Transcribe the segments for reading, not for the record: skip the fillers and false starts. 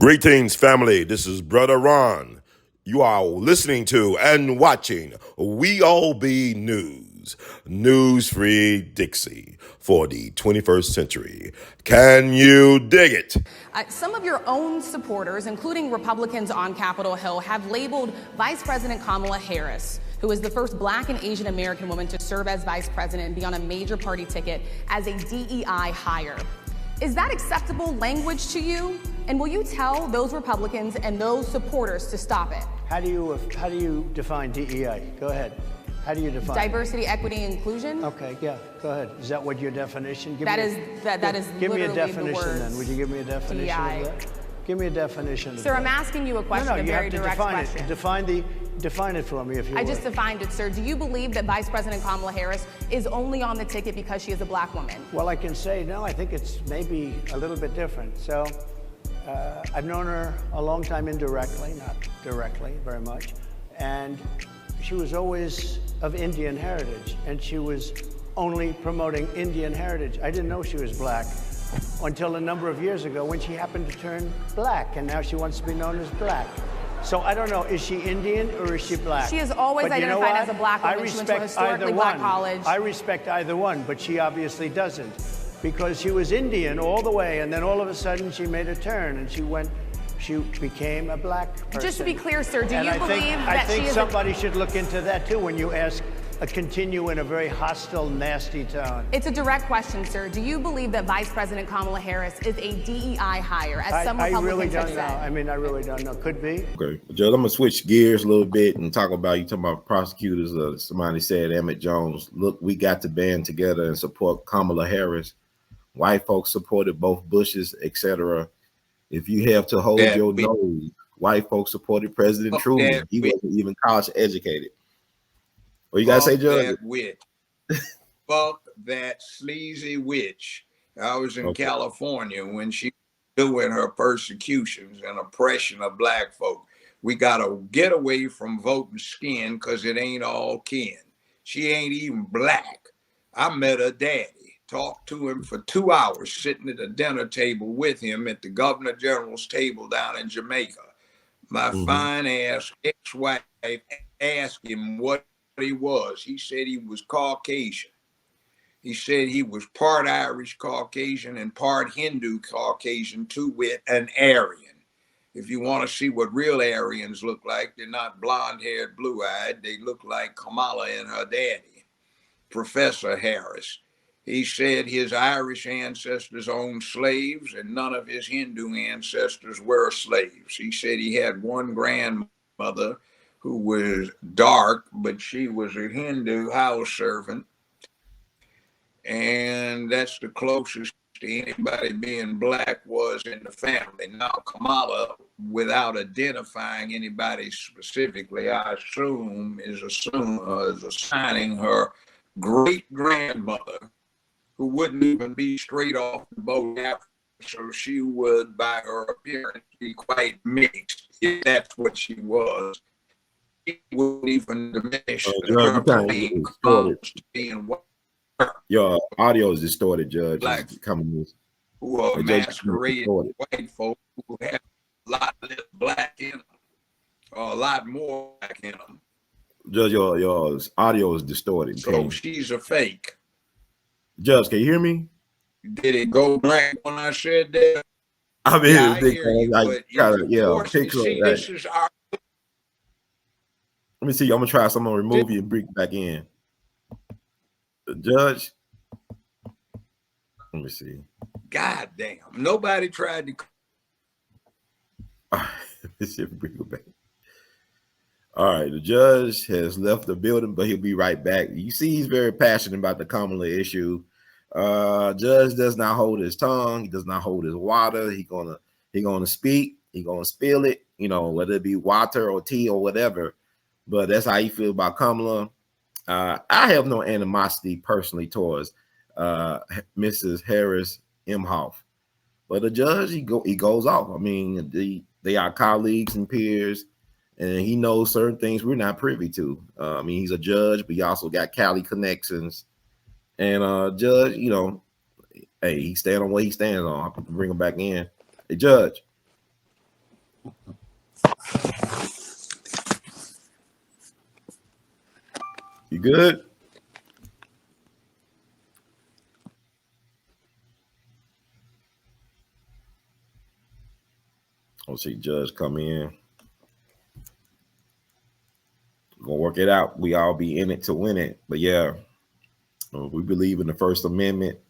Greetings, family. This is Brother Ron. You are listening to and watching We All Be News, News-Free Dixie for the 21st century. Can you dig it? Some of your own supporters, including Republicans on Capitol Hill, have labeled Vice President Kamala Harris, who is the first Black and Asian American woman to serve as vice president and be on a major party ticket, as a DEI hire. Is that acceptable language to you? And will you tell those Republicans and those supporters to stop it? How do you define DEI? Go ahead. How do you define diversity, equity, and inclusion? Okay, yeah, go ahead. Is that what your definition? That is give me a literally definition the words then. Would you give me a definition DEI. of that? Give me a definition. Sir, I'm asking you a question, no, a you very have to direct define question. It. Define it for me, if you I would. just defined it, sir. Do you believe that Vice President Kamala Harris is only on the ticket because she is a Black woman? Well, I can say no. I think it's maybe a little bit different. So, I've known her a long time indirectly, not directly, very much, and she was always of Indian heritage, and she was only promoting Indian heritage. I didn't know she was Black until a number of years ago when she happened to turn Black, and now she wants to be known as Black. So I don't know, is she Indian or is she Black? She has always but identified as a Black woman. She went to a historically Black college. I respect either one, but she obviously doesn't, because she was Indian all the way, and then all of a sudden she made a turn and she became a Black person. Just to be clear, sir, do you believe that I think she is somebody should look into that too when you continue in a very hostile, nasty tone. It's a direct question, sir. Do you believe that Vice President Kamala Harris is a DEI hire, as some Republicans really have don't said? know. I mean, I really don't know. Could be. Okay, Judge, I'm gonna switch gears a little bit and talk about prosecutors. Somebody said, Emmett Jones, look, we got to band together and support Kamala Harris. White folks supported both Bushes, etc. If you have to hold your nose, white folks supported President Truman. He wasn't even college educated. What you gotta say, Judge? That witch. Fuck that sleazy witch. I was in California when she was doing her persecutions and oppression of Black folk. We gotta get away from voting skin because it ain't all kin. She ain't even Black. I met her daddy, talked to him for 2 hours, sitting at a dinner table with him at the Governor General's table down in Jamaica. My fine ass ex-wife asked him what he was. He said he was Caucasian. He said he was part Irish Caucasian and part Hindu Caucasian, to wit, an Aryan. If you want to see what real Aryans look like, they're not blonde-haired, blue-eyed. They look like Kamala and her daddy, Professor Harris. He said his Irish ancestors owned slaves and none of his Hindu ancestors were slaves. He said he had one grandmother who was dark, but she was a Hindu house servant. And that's the closest to anybody being Black was in the family. Now, Kamala, without identifying anybody specifically, I assume is assigning her great-grandmother, who wouldn't even be straight off the boat after, so she would, by her appearance, be quite mixed, if that's what she was. Wouldn't even diminish your audio is distorted, Judge. Black coming who are masquerading white folk who have a lot less Black in them, or a lot more Black in them. Judge, your audio is distorted. So she's a fake. Judge, can you hear me? Did it go black when I said that? I mean, yeah, I hear you, but this is our. Let me see. I'm gonna try. So I'm gonna remove you and bring it back in. Judge, let me see. God damn! Nobody tried to. All right, let's see if we bring it back. All right, the judge has left the building, but he'll be right back. You see, he's very passionate about the Kamala issue. Judge does not hold his tongue. He does not hold his water. He gonna speak. He gonna spill it. You know, whether it be water or tea or whatever. But that's how you feel about Kamala. I have no animosity personally towards Mrs. Harris Imhoff, but the judge he goes off. I mean, they are colleagues and peers, and he knows certain things we're not privy to. I mean, he's a judge, but he also got Cali connections. And Judge, you know, hey, he stand on what he stands on. I have to bring him back in. Hey, Judge. You good? I'll see Judge come in. Gonna work it out. We all be in it to win it. But yeah, we believe in the First Amendment.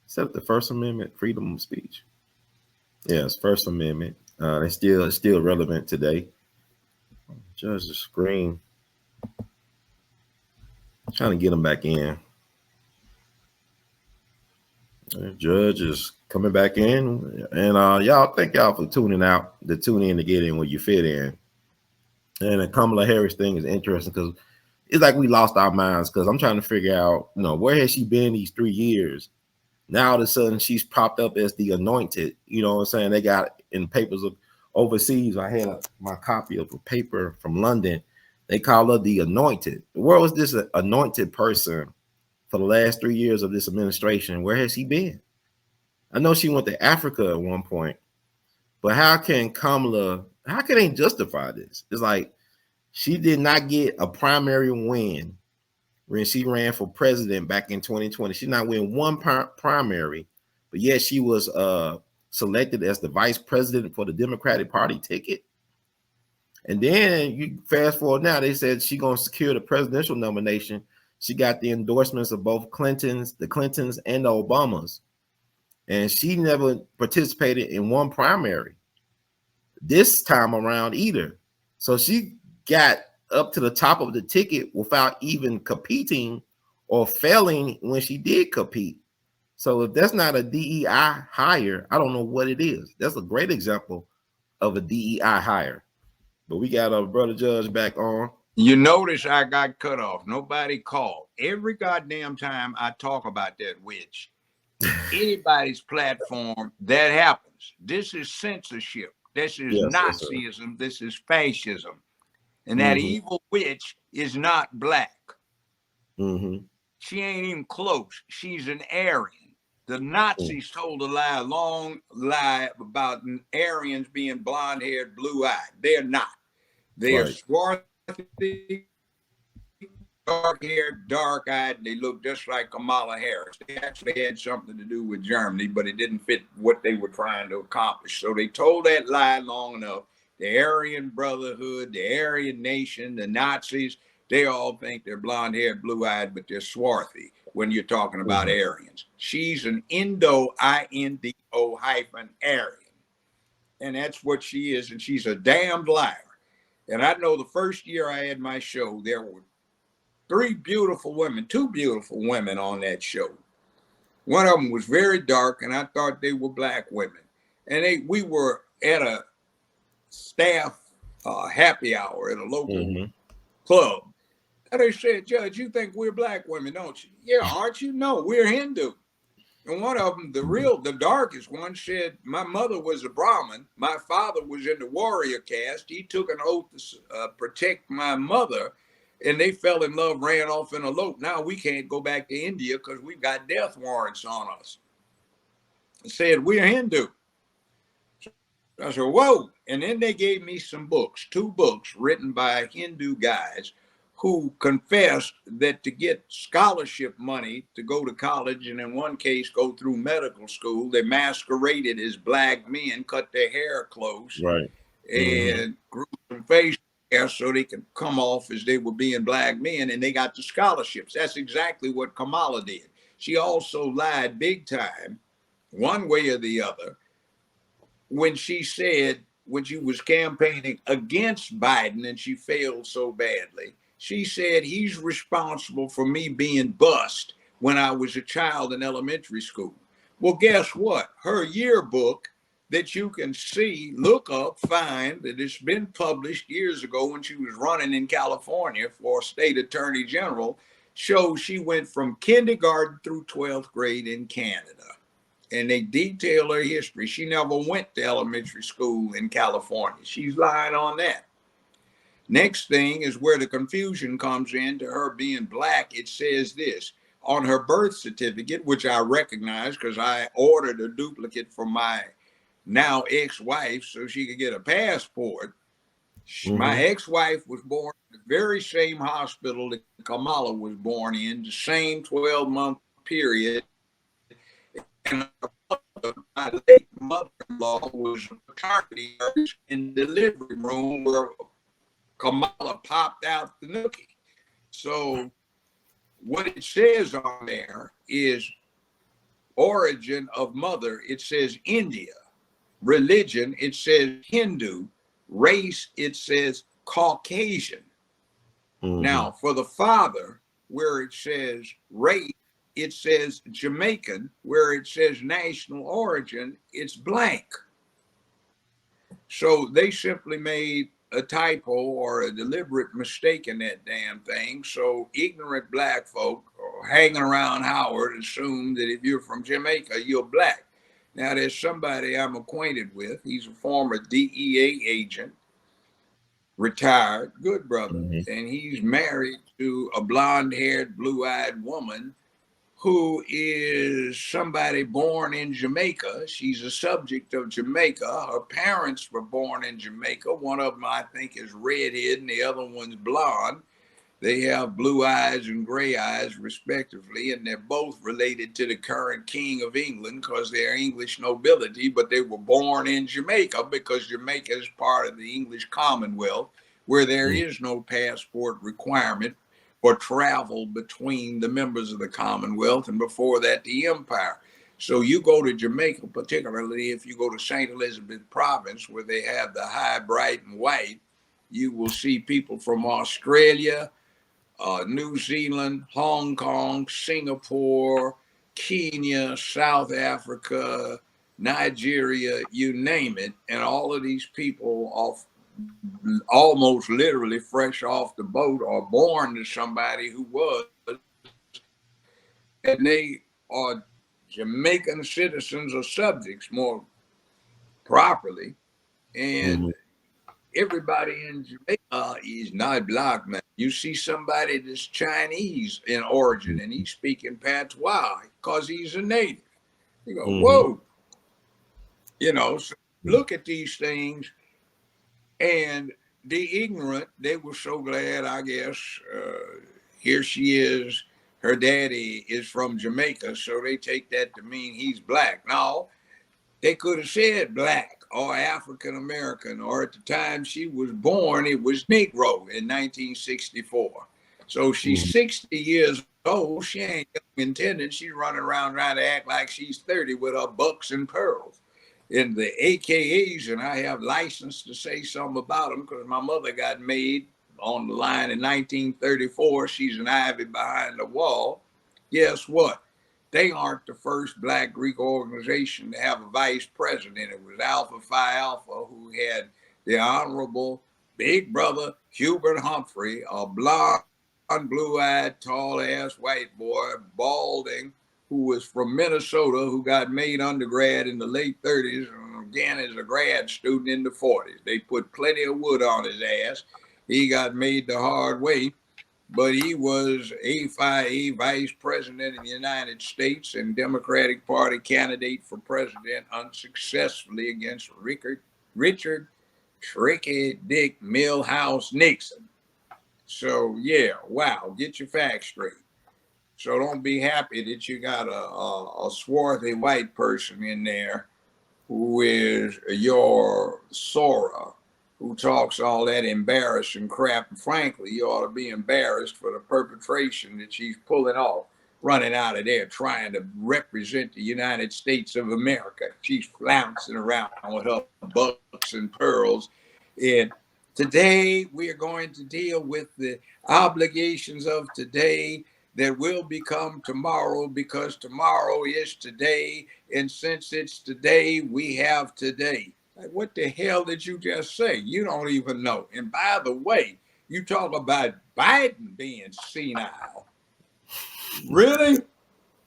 Except the First Amendment, freedom of speech. Yes, First Amendment. It's still relevant today. Judge's screen. Trying to get him back in. Judge is coming back in. And y'all, thank y'all for tuning in to get in where you fit in. And the Kamala Harris thing is interesting because it's like we lost our minds because I'm trying to figure out, where has she been these 3 years? Now all of a sudden she's popped up as the anointed. You know what I'm saying? They got in papers of overseas. I had my copy of a paper from London. They call her the anointed. Where was this anointed person for the last 3 years of this administration? Where has she been? I know she went to Africa at one point, but how can they justify this? It's like she did not get a primary win when she ran for president back in 2020. She did not win one primary, but yet she was selected as the vice president for the Democratic Party ticket. And then you fast forward now, they said she's going to secure the presidential nomination. She got the endorsements of both the Clintons and the Obamas. And she never participated in one primary this time around either. So she got up to the top of the ticket without even competing or failing when she did compete. So if that's not a DEI hire, I don't know what it is. That's a great example of a DEI hire. But we got our brother Judge back on. You notice I got cut off. Nobody called. Every goddamn time I talk about that witch, anybody's platform, that happens. This is censorship. This is Nazism. This is fascism. And that evil witch is not black. She ain't even close. She's an Aryan. The Nazis told a long lie about Aryans being blonde-haired, blue-eyed. They're not. They are swarthy, dark-haired, dark-eyed. They look just like Kamala Harris. They actually had something to do with Germany, but it didn't fit what they were trying to accomplish. So they told that lie long enough. The Aryan Brotherhood, the Aryan Nation, the Nazis, they all think they're blonde-haired, blue-eyed, but they're swarthy when you're talking about Aryans. She's an Indo-I-N-D-O -Aryan. And that's what she is, and she's a damned liar. And I know the first year I had my show, there were two beautiful women on that show. One of them was very dark, and I thought they were black women. And we were at a staff happy hour at a local club. And they said, Judge, you think we're black women, don't you? Yeah, aren't you? No, we're Hindu. And one of them, the darkest one, said, my mother was a Brahmin. My father was in the warrior caste. He took an oath to protect my mother. And they fell in love, ran off and eloped. Now we can't go back to India because we've got death warrants on us. I said, we're Hindu. I said, whoa. And then they gave me some books, 2 books written by Hindu guys who confessed that to get scholarship money to go to college, and in one case go through medical school, they masqueraded as black men, cut their hair close, and grew some face hair so they could come off as they were being black men, and they got the scholarships. That's exactly what Kamala did. She also lied big time, one way or the other, when she said, when she was campaigning against Biden and she failed so badly, she said he's responsible for me being bused when I was a child in elementary school. Well, guess what? Her yearbook that you can see, look up, find, that it's been published years ago when she was running in California for state attorney general, shows she went from kindergarten through 12th grade in Canada. And they detail her history. She never went to elementary school in California. She's lying on that. Next thing is where the confusion comes in to her being black. It says this on her birth certificate, which I recognize because I ordered a duplicate for my now ex-wife so she could get a passport. My ex-wife was born in the very same hospital that Kamala was born in, the same 12-month period. And my late mother-in-law was a maternity nurse in the delivery room where Kamala popped out the nookie. So what it says on there is origin of mother. It says India. Religion, it says Hindu. Race, it says Caucasian. Now, for the father, where it says race, it says Jamaican. Where it says national origin, it's blank. So they simply made a typo or a deliberate mistake in that damn thing. So ignorant black folk hanging around Howard assume that if you're from Jamaica, you're black. Now, there's somebody I'm acquainted with. He's a former DEA agent, retired, good brother, and he's married to a blonde-haired, blue-eyed woman who is somebody born in Jamaica. She's a subject of Jamaica. Her parents were born in Jamaica. One of them, I think, is redhead and the other one's blonde. They have blue eyes and gray eyes, respectively, and they're both related to the current King of England because they're English nobility, but they were born in Jamaica because Jamaica is part of the English Commonwealth, where there is no passport requirement for travel between the members of the Commonwealth, and before that, the Empire. So you go to Jamaica, particularly if you go to St. Elizabeth Province, where they have the high, bright, and white, you will see people from Australia, New Zealand, Hong Kong, Singapore, Kenya, South Africa, Nigeria, you name it. And all of these people almost literally fresh off the boat or born to somebody who was, and they are Jamaican citizens or subjects more properly. And everybody in Jamaica is not black, man. You see somebody that's Chinese in origin and he's speaking patois because he's a native. You go, whoa. You know, so look at these things. And the ignorant, they were so glad, I guess, here she is. Her daddy is from Jamaica, so they take that to mean he's black. No, they could have said black or African American, or at the time she was born, it was Negro in 1964. So she's 60 years old. She ain't intended. She's running around trying to act like she's 30 with her bucks and pearls. In the AKAs, and I have license to say something about them because my mother got made on the line in 1934. She's an ivy behind the wall. Guess what? They aren't the first Black Greek organization to have a vice president. It was Alpha Phi Alpha, who had the Honorable Big Brother Hubert Humphrey, a blonde, blue-eyed, tall-ass white boy, balding, who was from Minnesota, who got made undergrad in the late 30s and again as a grad student in the 40s. They put plenty of wood on his ass. He got made the hard way. But he was a vice president of the United States and Democratic Party candidate for president unsuccessfully against Richard Tricky Dick Milhouse Nixon. So, yeah, wow, get your facts straight. So don't be happy that you got a swarthy white person in there who is your Sora, who talks all that embarrassing crap. And frankly, you ought to be embarrassed for the perpetration that she's pulling off, running out of there trying to represent the United States of America. She's flouncing around with her bucks and pearls. And today we are going to deal with the obligations of today that will become tomorrow, because tomorrow is today. And since it's today, we have today. Like, what the hell did you just say? You don't even know. And by the way, you talk about Biden being senile. Really?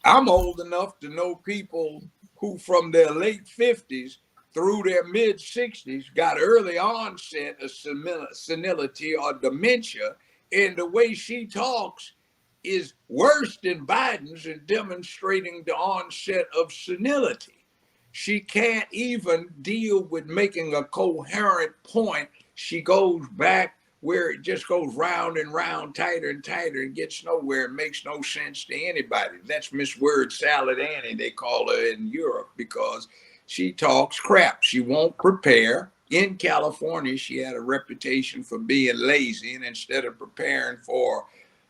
I'm old enough to know people who from their late 50s through their mid 60s got early onset of senility or dementia. And the way she talks is worse than Biden's in demonstrating the onset of senility. She can't even deal with making a coherent point. she goes back where it just goes round and round, tighter and tighter, and gets nowhere. It makes no sense to anybody. That's Miss Word Salad Annie, they call her in Europe, because she talks crap. She won't prepare. In California, she had a reputation for being lazy, and instead of preparing for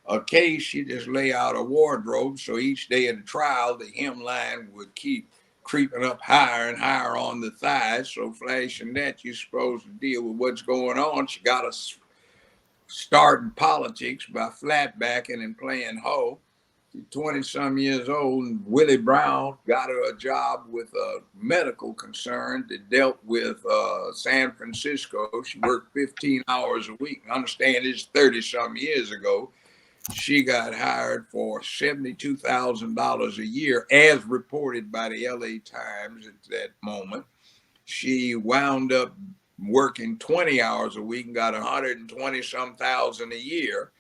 a case, she just lay out a wardrobe. So each day of the trial, the hemline would keep creeping up higher and higher on the thighs. So flashing that, you're supposed to deal with what's going on. She got us starting politics by flatbacking and playing hoe. She's 20-some years old, and Willie Brown got her a job with a medical concern that dealt with San Francisco. She worked 15 hours a week. I understand it's 30-some years ago. She got hired for $72,000 a year, as reported by the L.A. Times at that moment. She wound up working 20 hours a week and got 120-some thousand a year.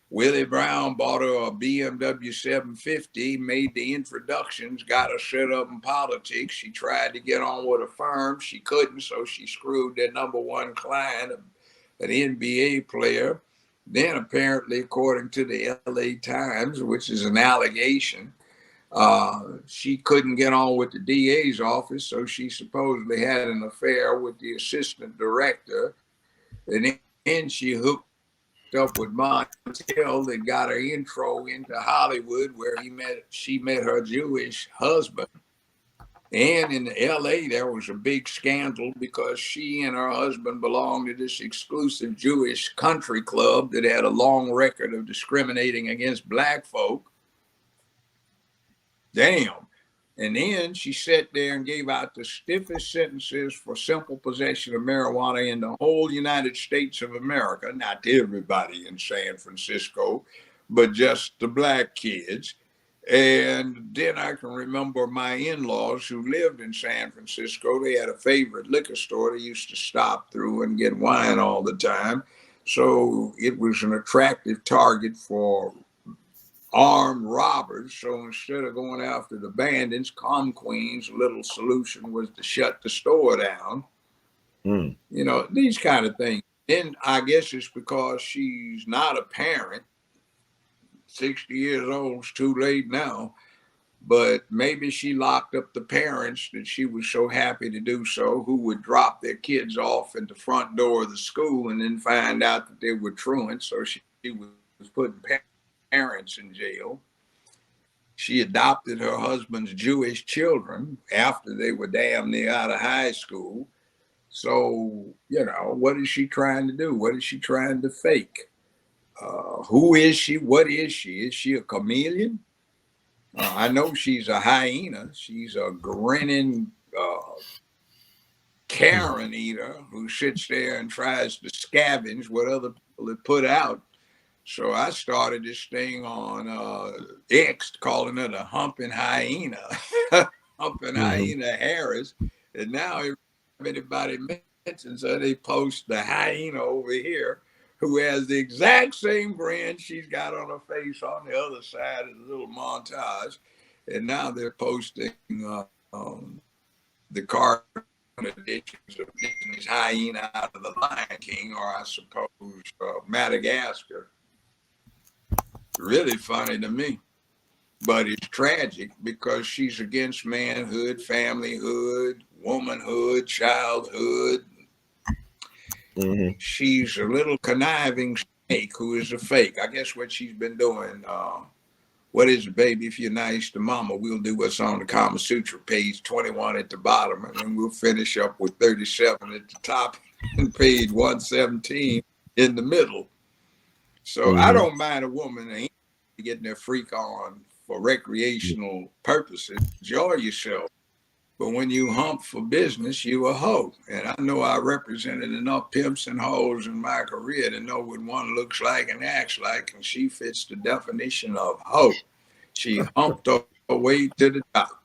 Willie Brown bought her a BMW 750, made the introductions, got her set up in politics. She tried to get on with a firm. She couldn't, so she screwed their number one client, an NBA player. Then apparently, according to the LA Times, which is an allegation, she couldn't get on with the DA's office, so she supposedly had an affair with the assistant director. And then she hooked up with Montel that got her intro into Hollywood, where she met her Jewish husband. And in LA, there was a big scandal because she and her husband belonged to this exclusive Jewish country club that had a long record of discriminating against black folk. Damn. And then she sat there and gave out the stiffest sentences for simple possession of marijuana in the whole United States of America. Not to everybody in San Francisco, but just the black kids. And then I can remember my in-laws who lived in San Francisco. They had a favorite liquor store they used to stop through and get wine all the time. So it was an attractive target for armed robbers. So instead of going after the bandits, queen's little solution was to shut the store down. You know, these kind of things. And I guess it's because she's not a parent. 60 years old is too late now, but maybe she locked up the parents that she was so happy to do so, who would drop their kids off at the front door of the school and then find out that they were truants. So she was putting parents in jail. She adopted her husband's Jewish children after they were damn near out of high school. So, you know, what is she trying to do? What is she trying to fake? Who is she? What is she? Is she a chameleon? I know she's a hyena. She's a grinning Karen eater who sits there and tries to scavenge what other people have put out. So I started this thing on X, calling her the humping hyena, humping hyena Harris. And now if anybody mentions her, they post the hyena over here, who has the exact same grin she's got on her face on the other side of the little montage. And now they're posting the cartoon editions of Disney's hyena out of the Lion King, or I suppose Madagascar. Really funny to me, but it's tragic because she's against manhood, familyhood, womanhood, childhood. She's a little conniving snake who is a fake. I guess what she's been doing, what is it, baby? If you're nice to mama, we'll do what's on the Kama Sutra, page 21 at the bottom, and then we'll finish up with 37 at the top and page 117 in the middle. So I don't mind a woman getting their freak on for recreational purposes. Enjoy yourself. But when you hump for business, you a hoe. And I know I represented enough pimps and hoes in my career to know what one looks like and acts like, and she fits the definition of hoe. She humped her way to the top.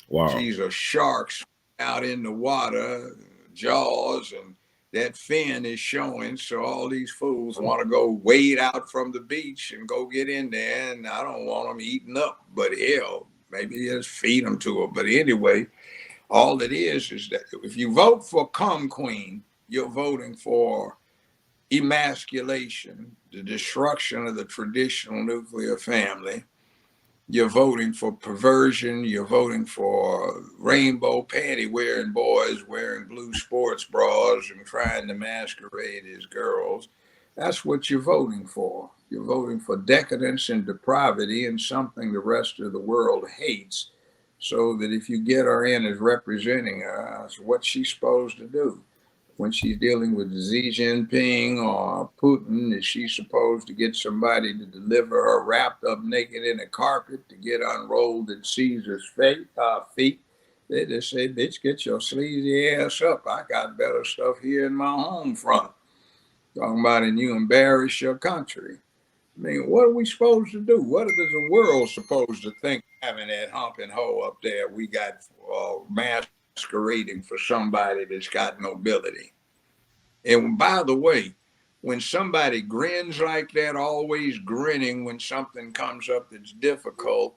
Wow. She's a shark out in the water, jaws, and that fin is showing. So all these fools want to go wade out from the beach and go get in there, and I don't want them eaten up, but hell, maybe just feed them to her. But anyway, all it is that if you vote for Queen, You're voting for emasculation, the destruction of the traditional nuclear family. You're voting for perversion. You're voting for rainbow panty wearing boys wearing blue sports bras and trying to masquerade as girls. That's what you're voting for. You're voting for decadence and depravity and something the rest of the world hates, so that if you get her in as representing her, what's she supposed to do? When she's dealing with Xi Jinping or Putin, is she supposed to get somebody to deliver her wrapped up naked in a carpet to get unrolled at Caesar's feet? They just say, bitch, get your sleazy ass up. I got better stuff here in my home front. Talking about, and you embarrass your country. I mean, what are we supposed to do? What is the world supposed to think having that humping hoe up there we got masquerading for somebody that's got nobility? And by the way, when somebody grins like that, always grinning when something comes up that's difficult,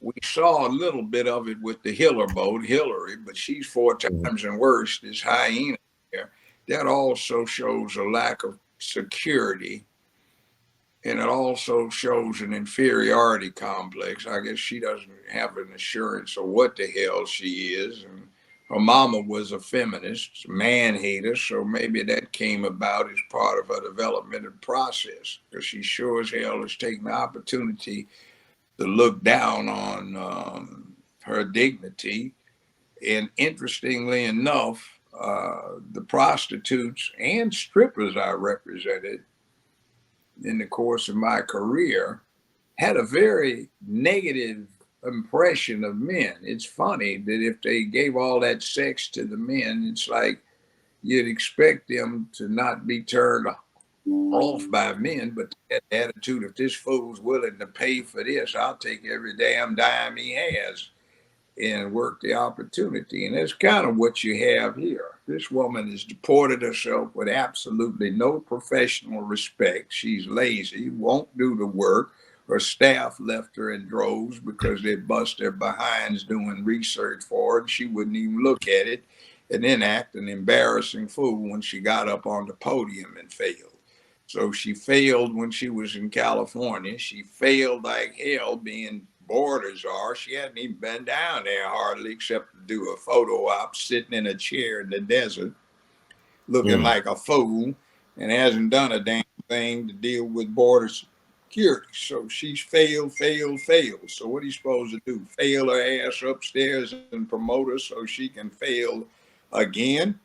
we saw a little bit of it with the Hiller boat, Hillary, but she's 4 times and worse, this hyena there. That also shows a lack of security. And it also shows an inferiority complex. I guess she doesn't have an assurance of what the hell she is. And her mama was a feminist, man hater, so maybe that came about as part of her developmental process, because she sure as hell is taking the opportunity to look down on her dignity. And interestingly enough, the prostitutes and strippers I represented in the course of my career had a very negative impression of men. It's funny that if they gave all that sex to the men, it's like you'd expect them to not be turned off by men, but that attitude, if this fool's willing to pay for this, I'll take every damn dime he has and work the opportunity. And that's kind of what you have here. This woman has deported herself with absolutely no professional respect. She's lazy, won't do the work. Her staff left her in droves because they bust their behinds doing research for her, and she wouldn't even look at it, and then act an embarrassing fool when she got up on the podium and failed. So she failed when she was in California. She failed like hell being borders are. She hadn't even been down there hardly, except to do a photo op sitting in a chair in the desert, looking like a fool, and hasn't done a damn thing to deal with border security. So she's failed. So what are you supposed to do? Fail her ass upstairs and promote her so she can fail again?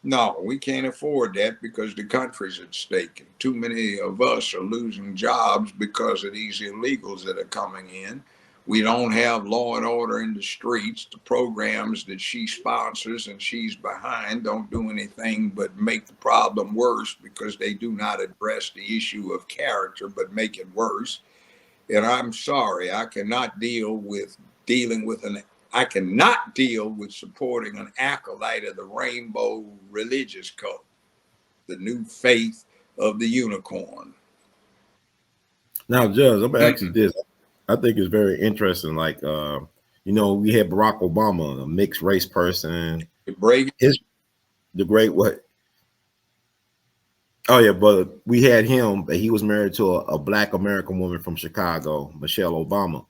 No, we can't afford that because the country's at stake. And too many of us are losing jobs because of these illegals that are coming in. We don't have law and order in the streets. The programs that she sponsors and she's behind don't do anything but make the problem worse, because they do not address the issue of character but make it worse. And I'm sorry, I cannot deal with supporting an acolyte of the rainbow religious cult, the new faith of the unicorn. Now, Judge, I'm gonna ask you this. I think it's very interesting. Like, we had Barack Obama, a mixed race person. The great what? Oh yeah, but we had him, but he was married to a black American woman from Chicago, Michelle Obama.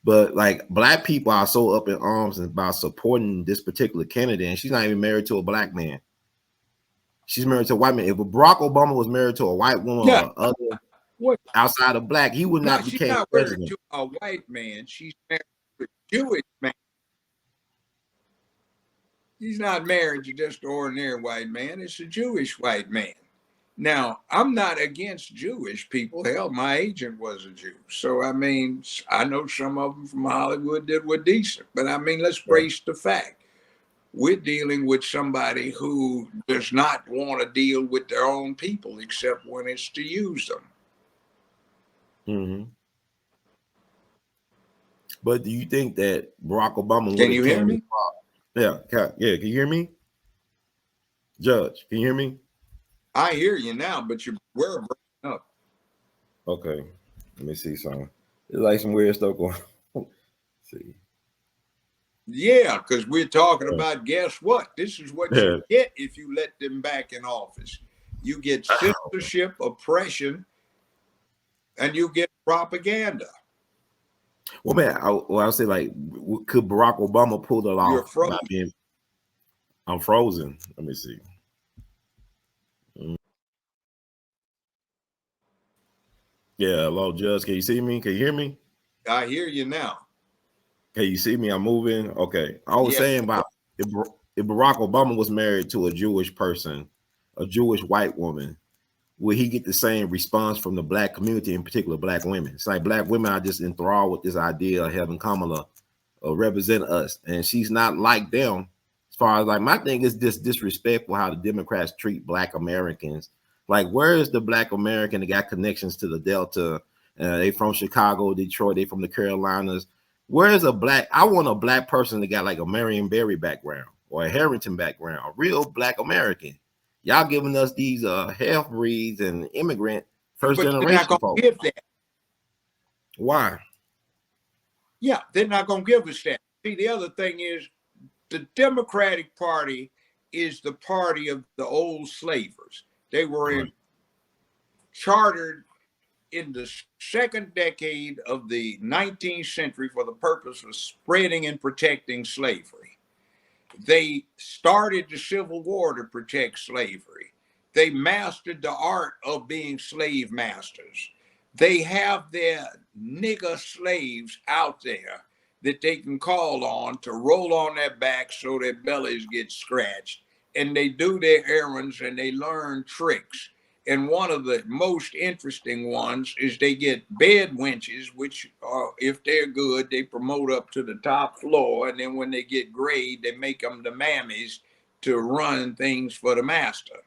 But like, black people are so up in arms about supporting this particular candidate, and she's not even married to a black man. She's married to a white man. If Barack Obama was married to a white woman or other outside of black, he would not become president. She's not married to a white man. She's married to a Jewish man. He's not married to just an ordinary white man. It's a Jewish white man. Now, I'm not against Jewish people. Hell, my agent was a Jew. So, I mean, I know some of them from Hollywood that were decent. But, I mean, let's brace the fact. We're dealing with somebody who does not want to deal with their own people except when it's to use them. Mm-hmm. But do you think that Barack Obama Can you hear me? Yeah, can you hear me? Judge, can you hear me? I hear you now, but you're breaking up. Okay, let me see something. There's like some weird stuff going on. See. Yeah, because we're talking about, guess what? This is what you Yeah. get if you let them back in office. You get censorship, oppression, and you get propaganda. Well, man, I'll say, like, could Barack Obama pull it You're off by frozen. being? I'm frozen. Let me see. Yeah, hello, Judge. Can you see me? Can you hear me? I hear you now. Can you see me? I'm moving. Okay. I was Yeah. saying about if Barack Obama was married to a Jewish person, a Jewish white woman, will he get the same response from the black community, in particular black women? It's like black women are just enthralled with this idea of having Kamala represent us, and she's not like them. As far as, like, my thing is just disrespectful how the Democrats treat black Americans. Like, where is the black American that got connections to the Delta? They from Chicago, Detroit, they from the Carolinas. Where is a black? I want a black person that got like a Marion Barry background or a Harrington background, a real black American. Y'all giving us these half breeds and immigrant first But they're not generation going folks. to give that. Why? Yeah, they're not going to give us that. See, the other thing is the Democratic Party is the party of the old slavers. They were chartered in the second decade of the 19th century for the purpose of spreading and protecting slavery. They started the Civil War to protect slavery. They mastered the art of being slave masters. They have their nigger slaves out there that they can call on to roll on their backs so their bellies get scratched. And they do their errands and they learn tricks. And one of the most interesting ones is they get bed wenches, which are, if they're good, they promote up to the top floor. And then when they get grade, they make them the mammies to run things for the master.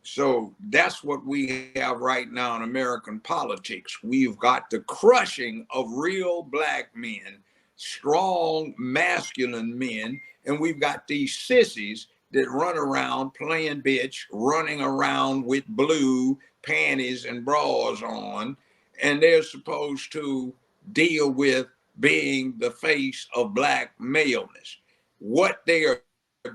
So that's what we have right now in American politics. We've got the crushing of real black men, strong, masculine men, and we've got these sissies that run around playing bitch, running around with blue panties and bras on, and they're supposed to deal with being the face of black maleness. What they are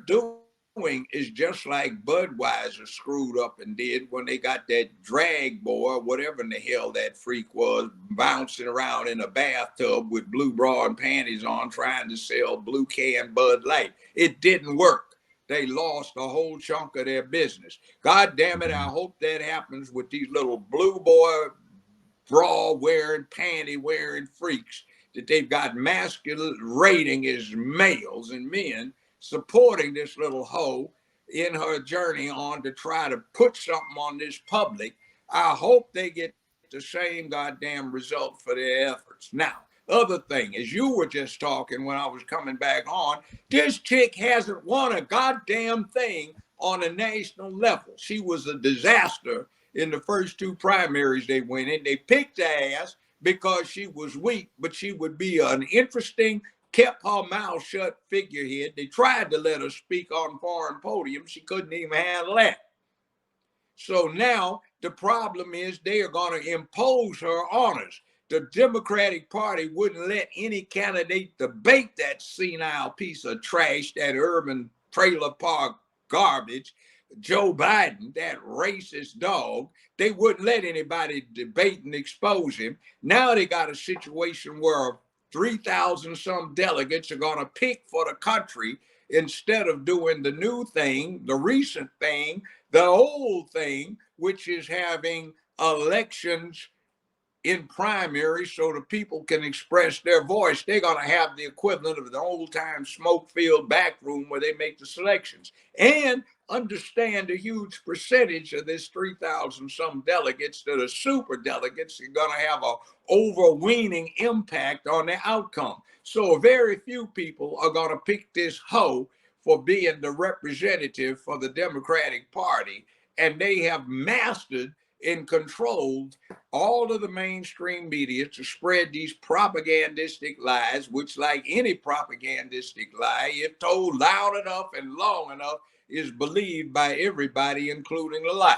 doing is just like Budweiser screwed up and did when they got that drag boy, whatever in the hell that freak was, bouncing around in a bathtub with blue bra and panties on, trying to sell blue can Bud Light. It didn't work. They lost a whole chunk of their business. God damn it, I hope that happens with these little blue boy, bra wearing, panty wearing freaks, that they've got masquerading as males and men, supporting this little hoe in her journey on to try to put something on this public. I hope they get the same goddamn result for their efforts. Now, other thing, as you were just talking when I was coming back on, this chick hasn't won a goddamn thing on a national level. She was a disaster in the first two primaries they went in. They picked her ass because she was weak, but she would be an interesting, kept her mouth shut figurehead. They tried to let her speak on foreign podiums. She couldn't even handle that. So now the problem is they are going to impose her on us. The Democratic Party wouldn't let any candidate debate that senile piece of trash, that urban trailer park garbage, Joe Biden, that racist dog. They wouldn't let anybody debate and expose him. Now they got a situation where 3,000 some delegates are going to pick for the country instead of doing the new thing, the recent thing, the old thing, which is having elections in primaries so the people can express their voice. They're going to have the equivalent of the old time smoke filled back room where they make the selections. And understand a huge percentage of this 3,000 some delegates that are super delegates are going to have a overweening impact on the outcome. So very few people are going to pick this hoe for being the representative for the Democratic Party. And they have mastered and controlled all of the mainstream media to spread these propagandistic lies, which, like any propagandistic lie, if told loud enough and long enough, is believed by everybody, including the liar.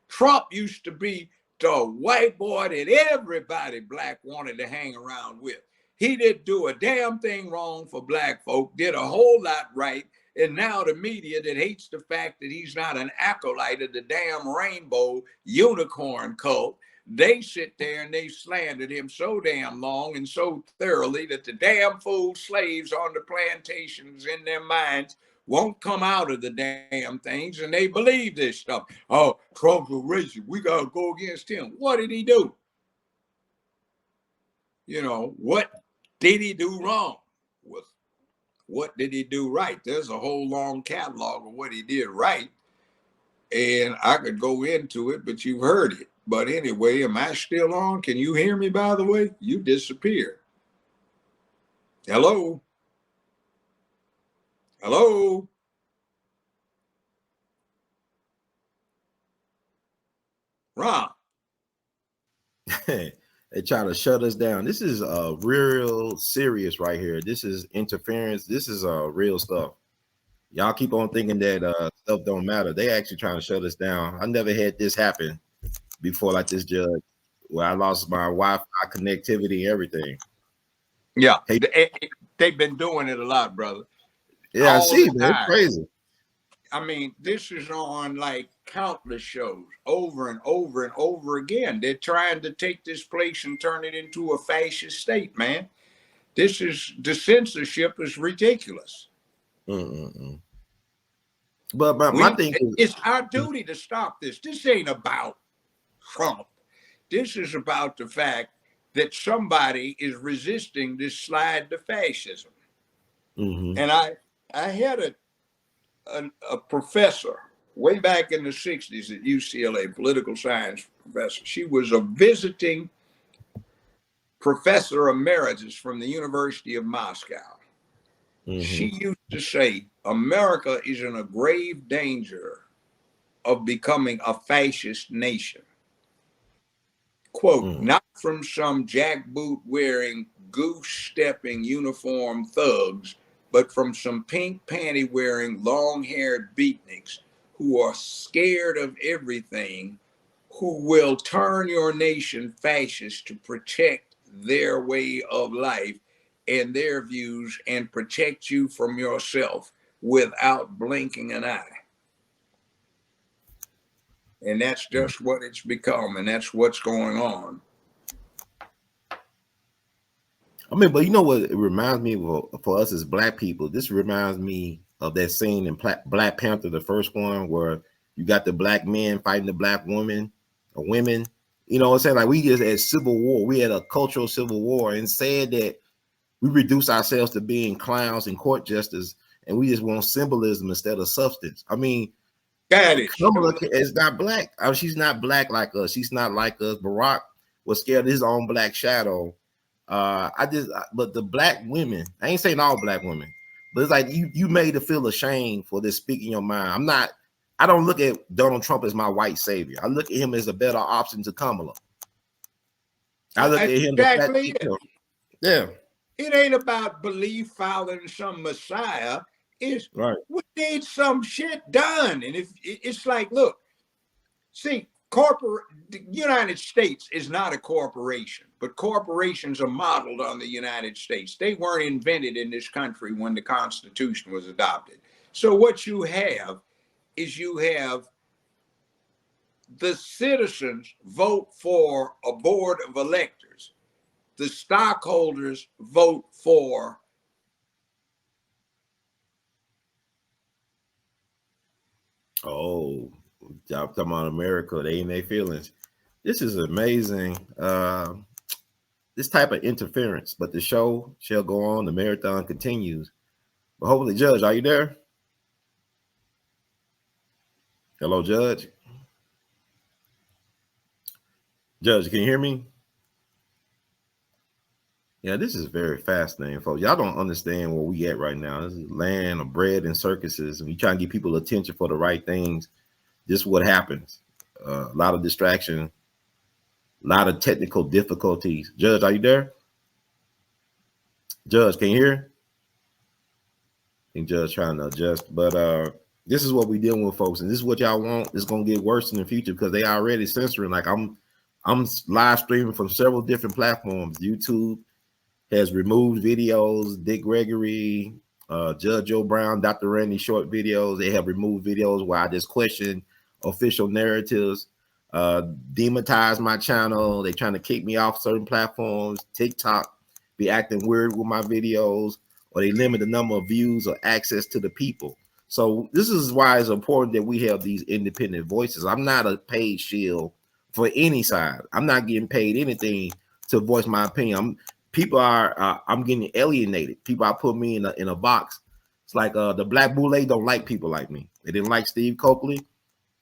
Trump used to be the white boy that everybody black wanted to hang around with. He didn't do a damn thing wrong for black folk, did a whole lot right. And now the media that hates the fact that he's not an acolyte of the damn rainbow unicorn cult, they sit there and they slandered him so damn long and so thoroughly that the damn fool slaves on the plantations in their minds won't come out of the damn things, and they believe this stuff. Oh, Trump's a racist. We got to go against him. What did he do? You know, what did he do wrong? What did he do right? There's a whole long catalog of what he did right, and I could go into it, but you've heard it. But anyway, am I still on? Can you hear me, by the way? You disappeared. Hello? Hello? Ron? They're trying to shut us down. This is real serious right here. This is interference. This is real stuff. Y'all keep on thinking that stuff don't matter. They actually trying to shut us down. I never had this happen before, like this, Judge, where I lost my Wi-Fi connectivity and everything. Yeah, they've been doing it a lot, brother. Yeah, I see, man. It's crazy. I mean, this is on like countless shows over and over and over again. They're trying to take this place and turn it into a fascist state, man. This is, the censorship is ridiculous. But my thing is, it's our duty to stop this. This ain't about Trump. This is about the fact that somebody is resisting this slide to fascism. And I had a professor way back in the 60s at UCLA, political science professor. She was a visiting professor emeritus from the University of Moscow. She used to say, America is in a grave danger of becoming a fascist nation. Quote, not from some jackboot wearing, goose stepping uniform thugs, but from some pink panty wearing, long haired beatniks who are scared of everything, who will turn your nation fascist to protect their way of life and their views and protect you from yourself without blinking an eye. And that's just what it's become, and that's what's going on. I mean, but you know what it reminds me of for us as black people? This reminds me of that scene in Black Panther, the first one, where you got the black men fighting the black women or women. You know what I'm saying? Like, we just had civil war. We had a cultural civil war, and said that we reduce ourselves to being clowns and court jesters, and we just want symbolism instead of substance. I mean, Kamala is not black. I mean, she's not black like us. She's not like us. Barack was scared of his own black shadow. But the black women, I ain't saying all black women, but it's like you made to feel ashamed for this speaking your mind. I don't look at Donald Trump as my white savior. I look at him as a better option to Kamala. I look at him. Exactly. Yeah. It ain't about belief following some messiah. It's right. We need some shit done. And if it's like, look, see, the United States is not a corporation, but corporations are modeled on the United States. They weren't invented in this country when the Constitution was adopted. So what you have is the citizens vote for a board of electors. The stockholders vote for y'all talking about America, they ain't their feelings. This is amazing. This type of interference, but the show shall go on. The marathon continues. But hopefully, Judge, are you there? Hello, Judge. Judge, can you hear me? Yeah, this is very fascinating, folks. Y'all don't understand where we at right now. This is land of bread and circuses, and we try and get people attention for the right things. This is what happens. A lot of distraction, a lot of technical difficulties. Judge, are you there? Judge, can you hear? I think Judge trying to adjust, but this is what we dealing with, folks, and this is what y'all want. It's gonna get worse in the future because they already censoring. Like I'm live streaming from several different platforms, YouTube, has removed videos. Dick Gregory, Judge Joe Brown, Dr. Randy Short videos. They have removed videos where I just question official narratives. Demonetize my channel. They trying to kick me off certain platforms. TikTok be acting weird with my videos, or they limit the number of views or access to the people. So this is why it's important that we have these independent voices. I'm not a paid shield for any side. I'm not getting paid anything to voice my opinion. I'm getting alienated. People are putting me in a box. It's like the Black Boule don't like people like me. They didn't like Steve Coakley.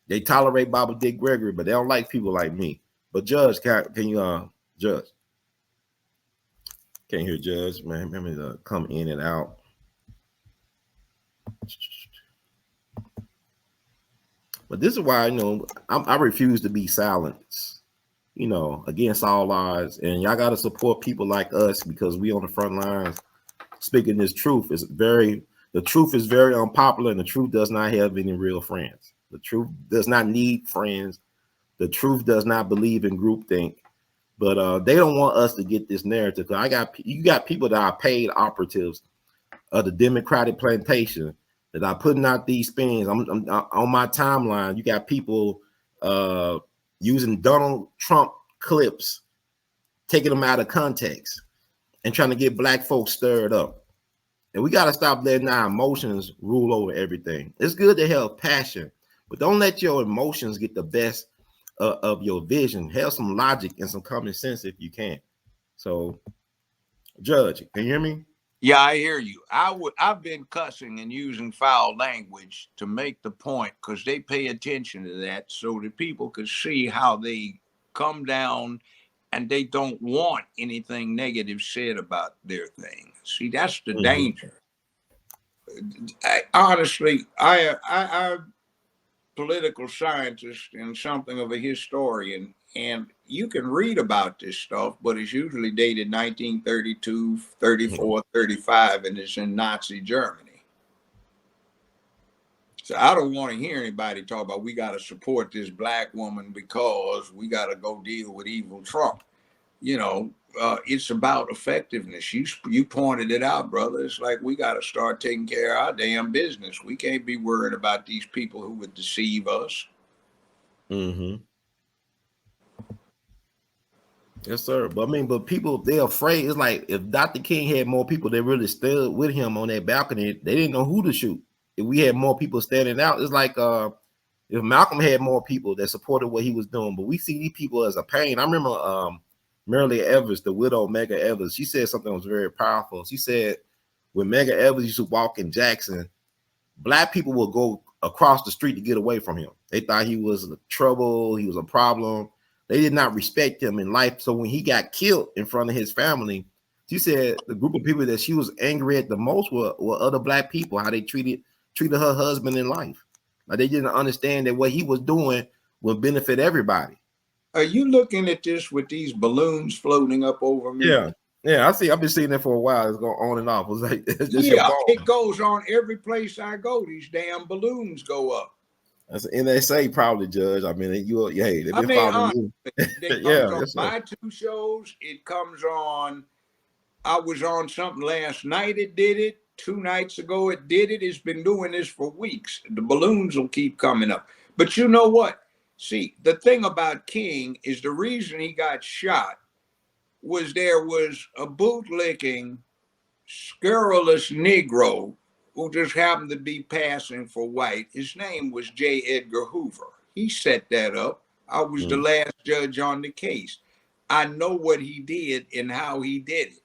They tolerate Baba Dick Gregory, but they don't like people like me. But Judge, can you Judge? Can't hear Judge, man. Let me come in and out. But this is why, I refuse to be silenced, against all odds. And y'all got to support people like us, because we on the front lines speaking this truth. The truth is very unpopular, and the truth does not have any real friends. The truth does not need friends. The truth does not believe in groupthink. But they don't want us to get this narrative. You got people that are paid operatives of the Democratic plantation that are putting out these spins. I'm on my timeline. You got people using Donald Trump clips, taking them out of context, and trying to get Black folks stirred up. And we got to stop letting our emotions rule over everything. It's good to have passion, but don't let your emotions get the best of your vision. Have some logic and some common sense if you can. So, Judge, can you hear me? Yeah, I hear you. I've been cussing and using foul language to make the point, because they pay attention to that, so that people could see how they come down and they don't want anything negative said about their thing. See, that's the danger. Honestly, I'm political scientist and something of a historian, and you can read about this stuff, but it's usually dated 1932, 34, 35, and it's in Nazi Germany. So I don't want to hear anybody talk about we got to support this Black woman because we got to go deal with evil Trump. It's about effectiveness. You pointed it out, brother. It's like we got to start taking care of our damn business. We can't be worried about these people who would deceive us. Mm-hmm. Yes, sir. But people, they're afraid. It's like if Dr. King had more people that really stood with him on that balcony, they didn't know who to shoot. If we had more people standing out, it's like if Malcolm had more people that supported what he was doing. But we see these people as a pain. I remember Marilyn Evers, the widow Medgar Evers, she said something that was very powerful. She said when Medgar Evers used to walk in Jackson, Black people would go across the street to get away from him. They thought he was trouble, he was a problem. They did not respect him in life. So when he got killed in front of his family, she said the group of people that she was angry at the most were other Black people, how they treated her husband in life. Like they didn't understand that what he was doing would benefit everybody. Are you looking at this with these balloons floating up over me? Yeah, I've been seeing it for a while. It's going on and off. It's like it's just it goes on every place I go. These damn balloons go up. That's an NSA probably, Judge. I mean, they've been following you. On my two shows. It comes on. I was on something last night. It did it. 2 nights ago, it did it. It's been doing this for weeks. The balloons will keep coming up. But you know what? See, the thing about King is the reason he got shot was there was a bootlicking, scurrilous Negro who just happened to be passing for white. His name was J. Edgar Hoover. He set that up. I was the last judge on the case. I know what he did and how he did it.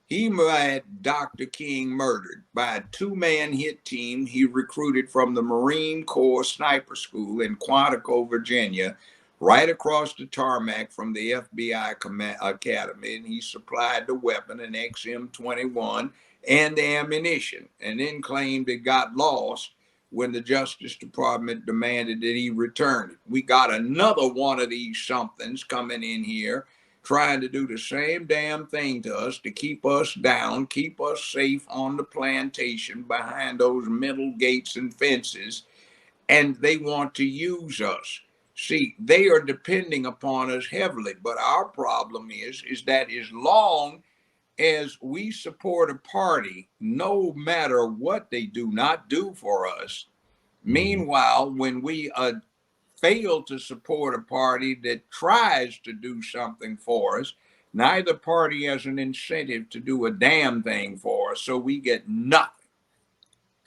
He had Dr. King murdered by a 2-man hit team he recruited from the Marine Corps Sniper School in Quantico, Virginia, right across the tarmac from the FBI Academy. And he supplied the weapon, an XM-21, and the ammunition, and then claimed it got lost when the Justice Department demanded that he return it. We got another one of these somethings coming in here trying to do the same damn thing to us, to keep us down, keep us safe on the plantation behind those metal gates and fences, and they want to use us. See, they are depending upon us heavily, but our problem is that as long as we support a party, no matter what they do not do for us. Meanwhile, when we fail to support a party that tries to do something for us, neither party has an incentive to do a damn thing for us, so we get nothing.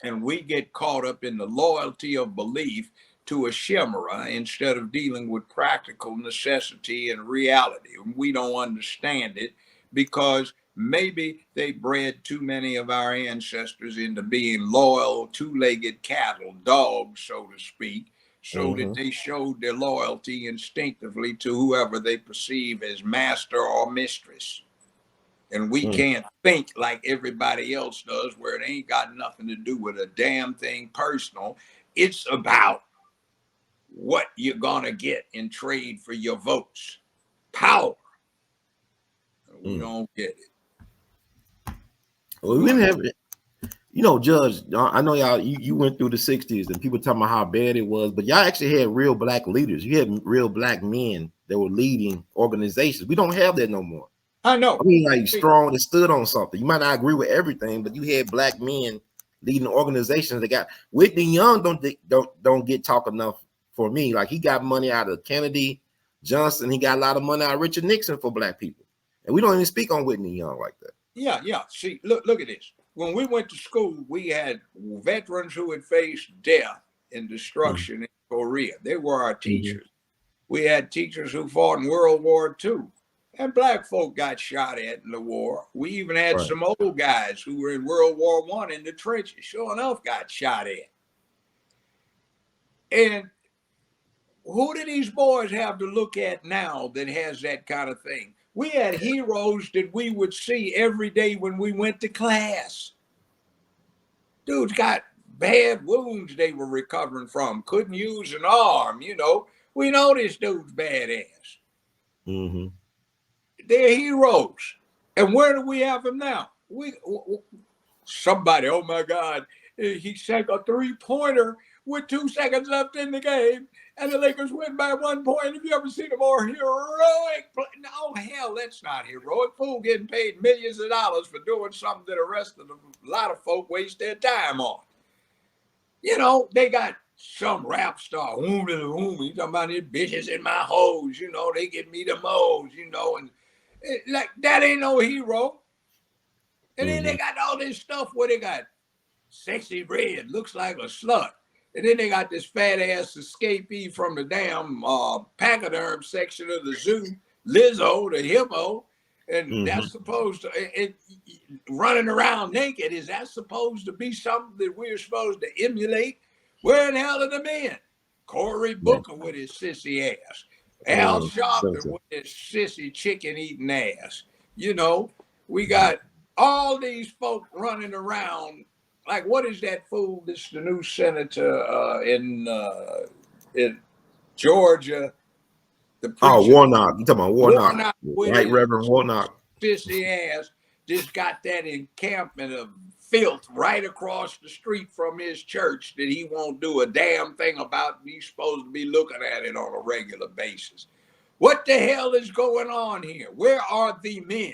And we get caught up in the loyalty of belief to a chimera instead of dealing with practical necessity and reality. We don't understand it because maybe they bred too many of our ancestors into being loyal, two-legged cattle, dogs, so to speak, so that they showed their loyalty instinctively to whoever they perceive as master or mistress. And we can't think like everybody else does, where it ain't got nothing to do with a damn thing personal. It's about what you're gonna get in trade for your votes. Power. We don't get it. Well, we didn't have it. You know, Judge, I know y'all, you went through the 60s and people talking about how bad it was, but y'all actually had real black leaders. You had real black men that were leading organizations. We don't have that no more. I know. I mean, like strong and stood on something. You might not agree with everything, but you had black men leading organizations that got Whitney Young don't get talk enough for me. Like he got money out of Kennedy, Johnson, he got a lot of money out of Richard Nixon for black people. And we don't even speak on Whitney Young like that. Yeah. See, look at this. When we went to school, we had veterans who had faced death and destruction in Korea. They were our teachers. We had teachers who fought in World War II. And black folk got shot at in the war. We even had some old guys who were in World War I in the trenches, sure enough, got shot at. And who do these boys have to look at now that has that kind of thing? We had heroes that we would see every day when we went to class. Dudes got bad wounds they were recovering from, couldn't use an arm, you know. We know this dude's badass. They're heroes. And where do we have them now? Somebody, oh my God, he sank a 3-pointer with 2 seconds left in the game, and the Lakers win by 1 point. Have you ever seen a more heroic play? No, hell, that's not heroic. Fool getting paid millions of dollars for doing something that the rest of a lot of folk waste their time on. You know, they got some rap star, you talking about these bitches in my hoes, you know, they give me the moles, you know, and like that ain't no hero. And then they got all this stuff where they got sexy red, looks like a slut. And then they got this fat ass escapee from the damn pachyderm section of the zoo, Lizzo, the hippo. And that's supposed to, running around naked, is that supposed to be something that we're supposed to emulate? Where in the hell are the men? Cory Booker with his sissy ass. Al Sharpton with his sissy chicken eating ass. You know, we got all these folk running around. Like, what is that fool? This is the new senator in Georgia. The preacher, Warnock. You talking about Warnock? Right, Reverend Warnock. Sissy ass just got that encampment of filth right across the street from his church that he won't do a damn thing about. He's supposed to be looking at it on a regular basis. What the hell is going on here? Where are the men?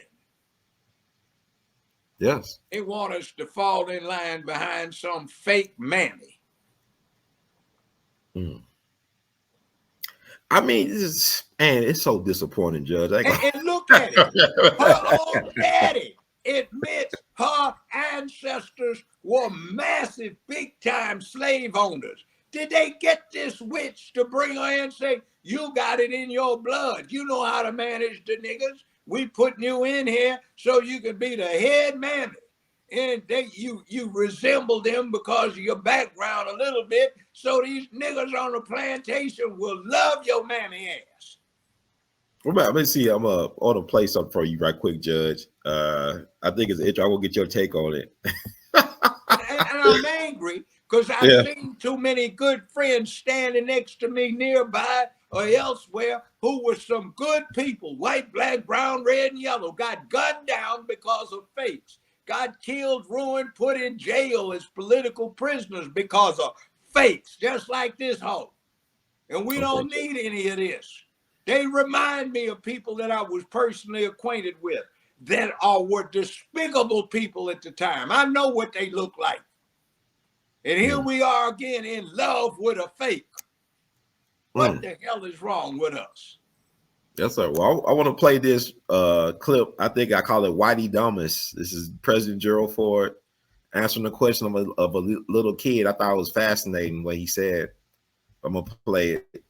Yes. They want us to fall in line behind some fake mammy. I mean, it's so disappointing, Judge. And look at it. Her own daddy admits her ancestors were massive, big-time slave owners. Did they get this witch to bring her in and say, you got it in your blood. You know how to manage the niggas. We putting you in here so you can be the head mammy. And you resemble them because of your background a little bit. So these niggas on the plantation will love your mammy ass. Let me see. I'm gonna play something for you right quick, Judge. I think it's interesting. I will get your take on it. and I'm angry because I've seen too many good friends standing next to me nearby or elsewhere who were some good people, white, black, brown, red, and yellow, got gunned down because of fakes, got killed, ruined, put in jail as political prisoners because of fakes, just like this hoe. And we don't need any of this. They remind me of people that I was personally acquainted with. that were despicable people at the time. I know what they look like. And here we are again in love with a fake. What the hell is wrong with us? Yes, sir. Well, I want to play this clip. I think I call it Whitey Dumbest. This is President Gerald Ford answering the question of a little kid. I thought it was fascinating what he said. I'm going to play it.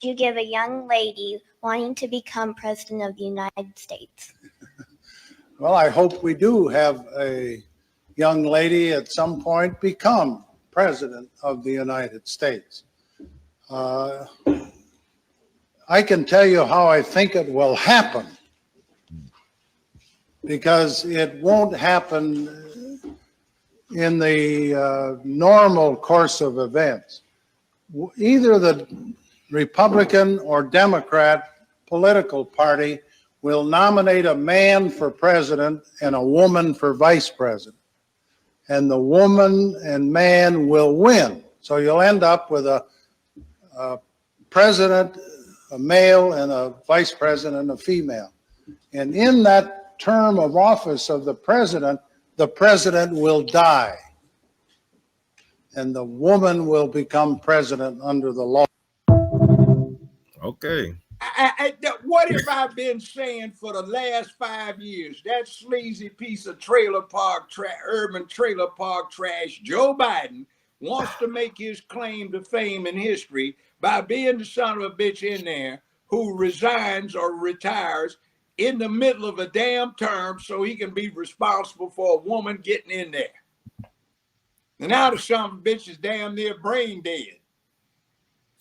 You give a young lady wanting to become president of the United States? Well, I hope we do have a young lady at some point become president of the United States. I can tell you how I think it will happen, because it won't happen in the normal course of events. Either the Republican or Democrat political party will nominate a man for president and a woman for vice president. And the woman and man will win. So you'll end up with a president, a male, and a vice president, a female. And in that term of office of the president will die. And the woman will become president under the law. Okay. What have I been saying for the last 5 years? That sleazy piece of urban trailer park trash, Joe Biden, wants to make his claim to fame and history by being the son of a bitch in there who resigns or retires in the middle of a damn term so he can be responsible for a woman getting in there. And now the son of a bitch is damn near brain dead.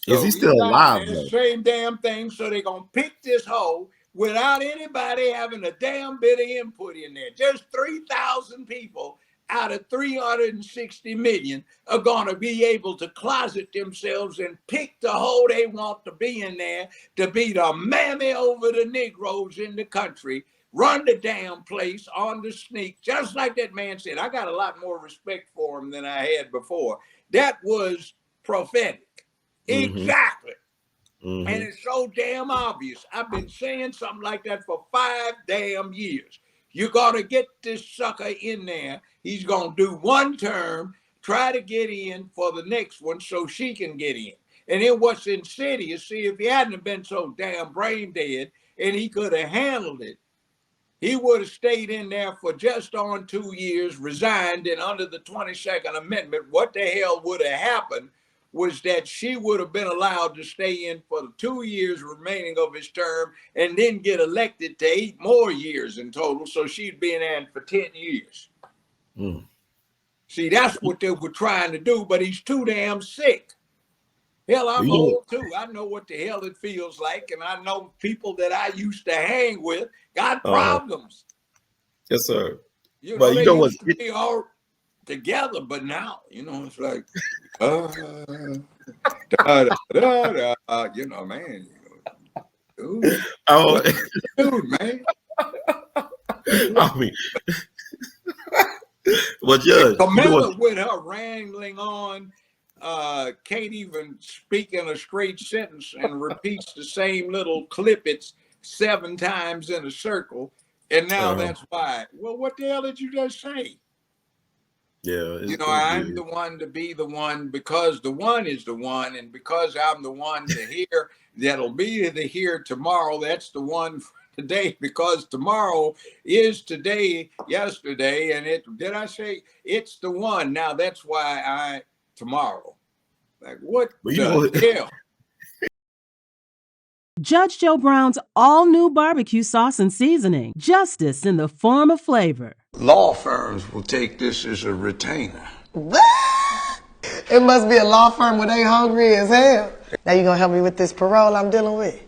Is he still alive? The same damn thing. So they're going to pick this hole without anybody having a damn bit of input in there. Just 3,000 people out of 360 million are going to be able to closet themselves and pick the hole they want to be in there, to be the mammy over the Negroes in the country, run the damn place on the sneak. Just like that man said, I got a lot more respect for him than I had before. That was prophetic. Exactly. And it's so damn obvious. I've been saying something like that for 5 damn years. You got to get this sucker in there. He's going to do one term, try to get in for the next one so she can get in. And then what's insidious, see, if he hadn't been so damn brain dead and he could have handled it, he would have stayed in there for just on 2 years, resigned, and under the 22nd Amendment, what the hell would have happened was that she would have been allowed to stay in for the 2 years remaining of his term and then get elected to 8 more years in total. So she'd be in for 10 years. See, that's what they were trying to do, but he's too damn sick. Hell, I'm old too. I know what the hell it feels like. And I know people that I used to hang with got problems. Yes, sir. You know, you know what? They all together, but now, you know, it's like, you know, man. Dude, dude, man. I mean, well, Judge, Kamala with her wrangling on, can't even speak in a straight sentence and repeats the same little clippets 7 times in a circle, and now that's why. Well, what the hell did you just say? Yeah, you know, I'm the one to be the one because the one is the one, and because I'm the one to hear that'll be the here tomorrow. That's the one for today, because tomorrow is today, yesterday, and did I say it's the one? Now that's why tomorrow. Like what the hell? Judge Joe Brown's all-new barbecue sauce and seasoning. Justice in the form of flavor. Law firms will take this as a retainer. What? It must be a law firm where they hungry as hell. Now you gonna help me with this parole I'm dealing with?